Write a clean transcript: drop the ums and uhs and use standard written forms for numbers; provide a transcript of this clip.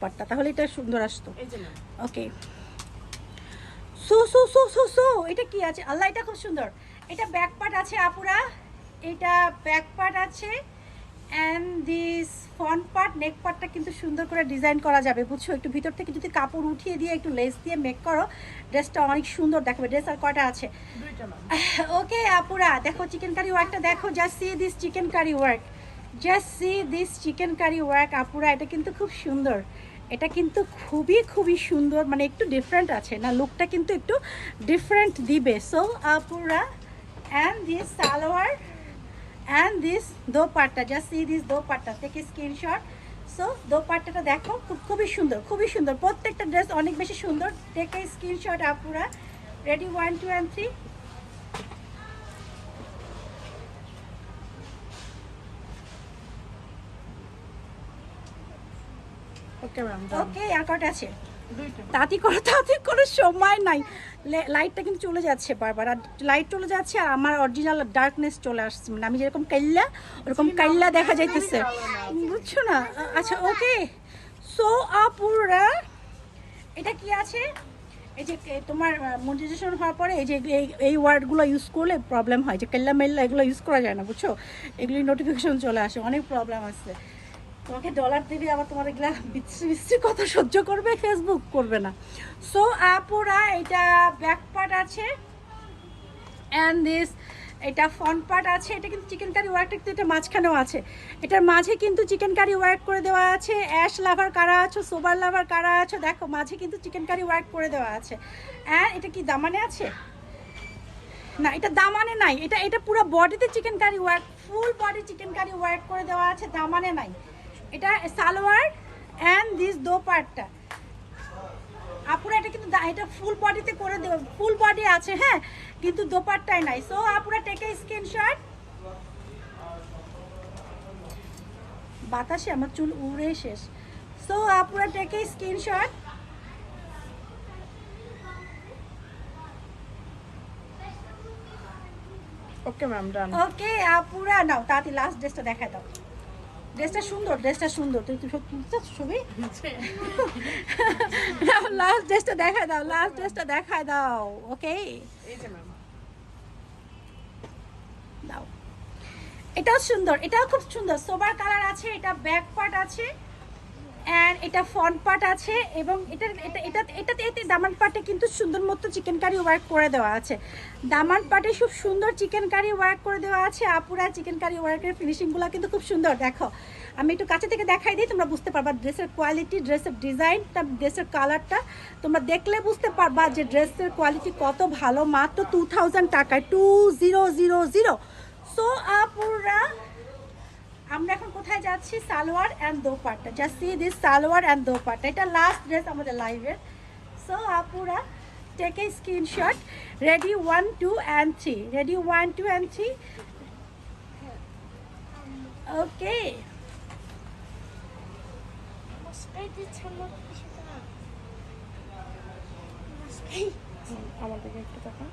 পার্টটা, তাহলে এটা সুন্দর আসতো। এই যে না okay, so so so so so এটা কি আছে আল্লাহ, এটা খুব সুন্দর। এটা ব্যাক পার্ট আছে আপুরা, এটা ব্যাক পার্ট আছে অ্যান্ড দিস ফ্রন্ট পার্ট, নেক পার্টটা কিন্তু সুন্দর করে ডিজাইন করা যাবে, বুঝছো? একটু ভিতর থেকে যদি কাপড় উঠিয়ে দিয়ে একটু লেস দিয়ে মেক করো, ড্রেসটা অনেক সুন্দর দেখাবে। ড্রেস আর কয়টা আছে? দুইটা ম্যাম। ওকে আপুরা, দেখো চিকেন কারি ওয়ার্কটা দেখো, just see this chicken curry work, just see this chicken curry work আপুরা, এটা কিন্তু খুব সুন্দর, এটা কিন্তু খুবই খুবই সুন্দর, মানে একটু ডিফারেন্ট আছে না, লুকটা কিন্তু একটু ডিফারেন্ট দিবে। সো আপুরা, and this salwar and this dupatta, just see this dupatta, থেকে স্ক্রিনশট। সো দোপাট্টাটা দেখো, খুবই সুন্দর, খুবই সুন্দর, প্রত্যেকটা ড্রেস অনেক বেশি সুন্দর, টেক স্ক্রিনশট আপুরা। Ready 1 2 and 3। ওকে ম্যাম, ওকে, আর কটা আছে? দুইটা। তাড়াতাড়ি করো, তাড়াতাড়ি কোনো সময় নাই, লাইটটা কিন্তু চলে যাচ্ছে বারবার, আর লাইট চলে যাচ্ছে আর আমার অরিজিনাল ডার্কনেস চলে আসছে, মানে আমি যেরকম কাইল্লা ওরকম কাইল্লা দেখা যাইতেছে, বুঝছো না? আচ্ছা ওকে, সো আপুরা এটা কি আছে? এই যে তোমার মনিটাইজেশন হওয়ার পরে এই যে এই ওয়ার্ডগুলো ইউজ করলে প্রবলেম হয়, যে কেল্লা মেল্লা এগুলো ইউজ করা যায় না, বুঝছো? এগুলি নোটিফিকেশন চলে আসে, অনেক প্রবলেম আছে। তোমাকে ডলার দিবি, আবার তোমার এগুলা বিশ্রী বিশ্রী কথা সহ্য করবে, ফেসবুক করবে না। সো আপুরা এটা ব্যাক পার্ট আছে অ্যান্ড দিস, এটা ফ্রন্ট পার্ট আছে, এটা কিন্তু চিকেন কারি ওয়ার্কটা কিন্তু এটা মাঝখানেও আছে, এটার মাঝে কিন্তু চিকেন কারি ওয়ার্ক করে দেওয়া আছে। অ্যাশ লাভার কারা আছো, সোবার লাভার কারা আছো, দেখো মাঝে কিন্তু চিকেন কারি ওয়ার্ক করে দেওয়া আছে। অ্যান্ড এটা কি দামানে আছে? না, এটা দামানে নাই, এটা এটা পুরো বডিতে chicken curry work, full body chicken curry work করে দেওয়া আছে, দামানে নাই। এটা সালোয়ার অ্যান্ড দিস দোপাট্টা আপুরা, এটা কিন্তু এটা ফুল বডিতে করে দেব, ফুল বডি আছে হ্যাঁ, কিন্তু দোপাট্টাই নাই। সো আপুরা টেক এ স্ক্রিনশট। বাতাসে আমার চুল উড়ে শেষ। সো আপুরা take a screenshot. Okay ma'am, done. Okay আপুরা, নাও তাড়াতাড়ি লাস্ট ড্রেসটা দেখায় দাও, ড্রেসটা সুন্দর, ড্রেসটা সুন্দর, তুই তুই সত্যি ছবি নাও, লাস্ট ড্রেসটা দেখায় দাও, লাস্ট ড্রেসটা দেখায় দাও। ওকে এই যে ম্যাম, দাও, এটাও সুন্দর, এটাও খুব সুন্দর, সোবার কালার আছে, এটা ব্যাক পার্ট আছে অ্যান্ড এটা ফ্রন্ট পার্ট আছে, এবং এটাতে এতে দামান পার্টে কিন্তু সুন্দর মতো চিকেন কারি ওয়ার্ক করে দেওয়া আছে, দামান পার্টে খুব সুন্দর চিকেন কারি ওয়ার্ক করে দেওয়া আছে আপুরা। চিকেন কারি ওয়ার্কের ফিনিশিংগুলো কিন্তু খুব সুন্দর, দেখো আমি একটু কাছে থেকে দেখাই দিই, তোমরা বুঝতে পারবা ড্রেসের কোয়ালিটি, ড্রেসের ডিজাইনটা, ড্রেসের কালারটা তোমরা দেখলে বুঝতে পারবা যে ড্রেসের কোয়ালিটি কত ভালো, মাত্র 2000 টাকায়, 2000। সো আপুরা, আমরা এখন কোথায় যাচ্ছি? Salwar and dupatta, just see this salwar and dupatta, এটা লাস্ট ড্রেস আমাদের লাইভের। সো আপুরা take a screenshot. Ready 1 2 and 3, ready 1 2 and 3। Okay, আমার দিকে একটু তাকান।